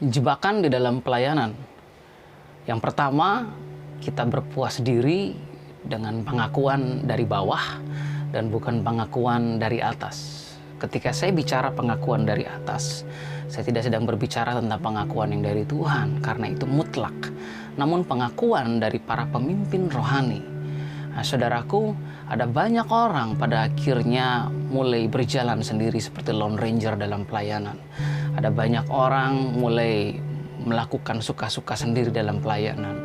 Jebakan di dalam pelayanan. Yang pertama, kita berpuas diri dengan pengakuan dari bawah dan bukan pengakuan dari atas. Ketika saya bicara pengakuan dari atas, saya tidak sedang berbicara tentang pengakuan yang dari Tuhan, karena itu mutlak. Namun pengakuan dari para pemimpin rohani. Nah, saudaraku, ada banyak orang pada akhirnya mulai berjalan sendiri seperti Lone Ranger dalam pelayanan. Ada banyak orang mulai melakukan suka-suka sendiri dalam pelayanan.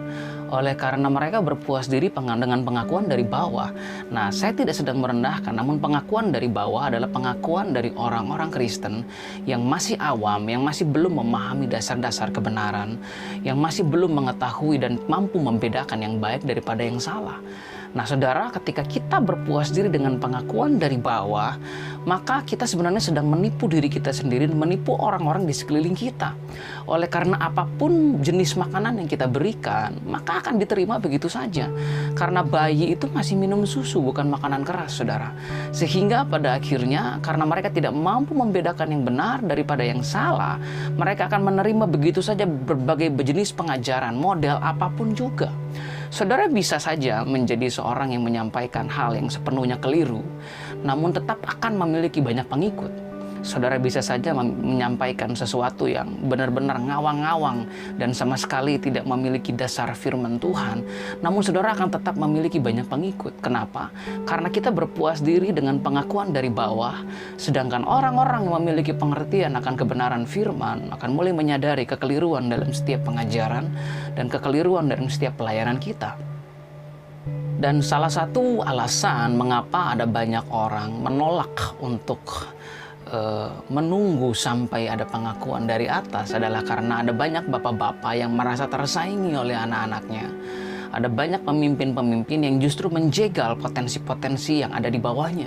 Oleh karena mereka berpuas diri dengan pengakuan dari bawah. Nah, saya tidak sedang merendahkan, namun pengakuan dari bawah adalah pengakuan dari orang-orang Kristen yang masih awam, yang masih belum memahami dasar-dasar kebenaran, yang masih belum mengetahui dan mampu membedakan yang baik daripada yang salah. Nah, saudara, ketika kita berpuas diri dengan pengakuan dari bawah, maka kita sebenarnya sedang menipu diri kita sendiri dan menipu orang-orang di sekeliling kita. Oleh karena apapun jenis makanan yang kita berikan, maka akan diterima begitu saja. Karena bayi itu masih minum susu, bukan makanan keras, saudara. Sehingga pada akhirnya, karena mereka tidak mampu membedakan yang benar daripada yang salah, mereka akan menerima begitu saja berbagai jenis pengajaran, model apapun juga. Saudara bisa saja menjadi seorang yang menyampaikan hal yang sepenuhnya keliru, namun tetap akan memiliki banyak pengikut. Saudara bisa saja menyampaikan sesuatu yang benar-benar ngawang-ngawang dan sama sekali tidak memiliki dasar firman Tuhan, namun saudara akan tetap memiliki banyak pengikut. Kenapa? Karena kita berpuas diri dengan pengakuan dari bawah, sedangkan orang-orang yang memiliki pengertian akan kebenaran firman akan mulai menyadari kekeliruan dalam setiap pengajaran dan kekeliruan dalam setiap pelayanan kita. Dan salah satu alasan mengapa ada banyak orang menolak untuk menunggu sampai ada pengakuan dari atas adalah karena ada banyak bapak-bapak yang merasa tersaingi oleh anak-anaknya. Ada banyak pemimpin-pemimpin yang justru menjegal potensi-potensi yang ada di bawahnya.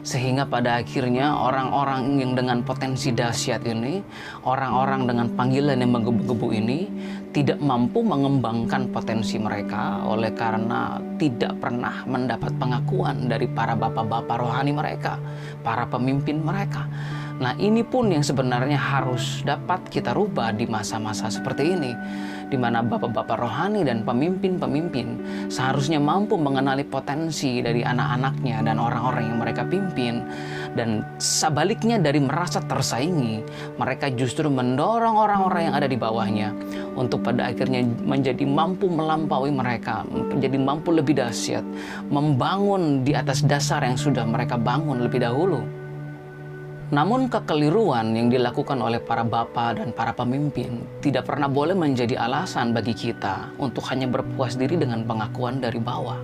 Sehingga pada akhirnya orang-orang yang dengan potensi dahsyat ini, orang-orang dengan panggilan yang menggebu-gebu ini tidak mampu mengembangkan potensi mereka oleh karena tidak pernah mendapat pengakuan dari para bapak-bapak rohani mereka, para pemimpin mereka. Nah, ini pun yang sebenarnya harus dapat kita rubah di masa-masa seperti ini, di mana bapak-bapak rohani dan pemimpin-pemimpin seharusnya mampu mengenali potensi dari anak-anaknya dan orang-orang yang mereka pimpin. Dan sebaliknya dari merasa tersaingi, mereka justru mendorong orang-orang yang ada di bawahnya untuk pada akhirnya menjadi mampu melampaui mereka, menjadi mampu lebih dahsyat, membangun di atas dasar yang sudah mereka bangun lebih dahulu. Namun kekeliruan yang dilakukan oleh para bapa dan para pemimpin tidak pernah boleh menjadi alasan bagi kita untuk hanya berpuas diri dengan pengakuan dari bawah.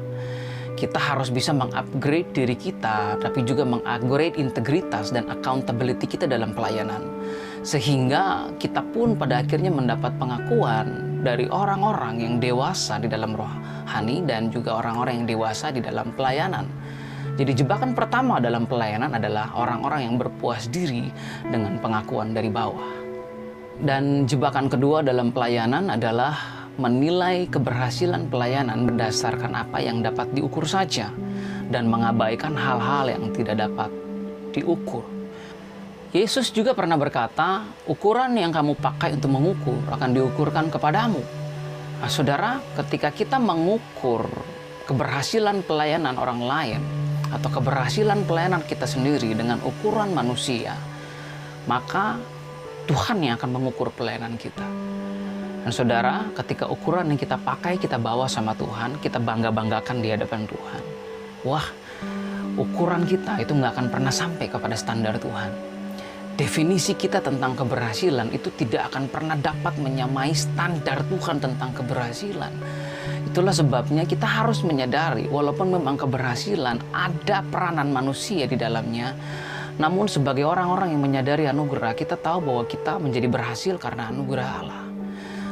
Kita harus bisa mengupgrade diri kita, tapi juga mengupgrade integritas dan accountability kita dalam pelayanan. Sehingga kita pun pada akhirnya mendapat pengakuan dari orang-orang yang dewasa di dalam rohani dan juga orang-orang yang dewasa di dalam pelayanan. Jadi jebakan pertama dalam pelayanan adalah orang-orang yang berpuas diri dengan pengakuan dari bawah. Dan jebakan kedua dalam pelayanan adalah menilai keberhasilan pelayanan berdasarkan apa yang dapat diukur saja dan mengabaikan hal-hal yang tidak dapat diukur. Yesus juga pernah berkata, ukuran yang kamu pakai untuk mengukur akan diukurkan kepadamu. Nah, saudara, ketika kita mengukur keberhasilan pelayanan orang lain, atau keberhasilan pelayanan kita sendiri dengan ukuran manusia, maka Tuhan yang akan mengukur pelayanan kita. Dan saudara, ketika ukuran yang kita pakai, kita bawa sama Tuhan, kita bangga-banggakan di hadapan Tuhan. Wah, ukuran kita itu nggak akan pernah sampai kepada standar Tuhan. Definisi kita tentang keberhasilan itu tidak akan pernah dapat menyamai standar Tuhan tentang keberhasilan. Itulah sebabnya kita harus menyadari walaupun memang keberhasilan ada peranan manusia di dalamnya, namun sebagai orang-orang yang menyadari anugerah, kita tahu bahwa kita menjadi berhasil karena anugerah Allah.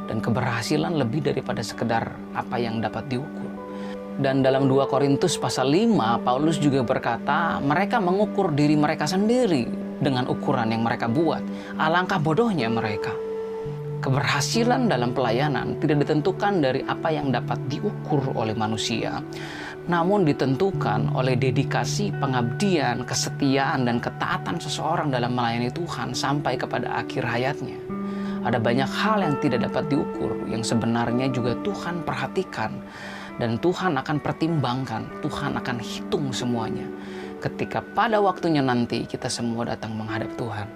Dan keberhasilan lebih daripada sekedar apa yang dapat diukur. Dan dalam 2 Korintus pasal 5, Paulus juga berkata, mereka mengukur diri mereka sendiri dengan ukuran yang mereka buat. Alangkah bodohnya mereka. Keberhasilan dalam pelayanan tidak ditentukan dari apa yang dapat diukur oleh manusia, namun ditentukan oleh dedikasi, pengabdian, kesetiaan, dan ketaatan seseorang dalam melayani Tuhan sampai kepada akhir hayatnya. Ada banyak hal yang tidak dapat diukur, yang sebenarnya juga Tuhan perhatikan. Dan Tuhan akan pertimbangkan, Tuhan akan hitung semuanya. Ketika pada waktunya nanti kita semua datang menghadap Tuhan.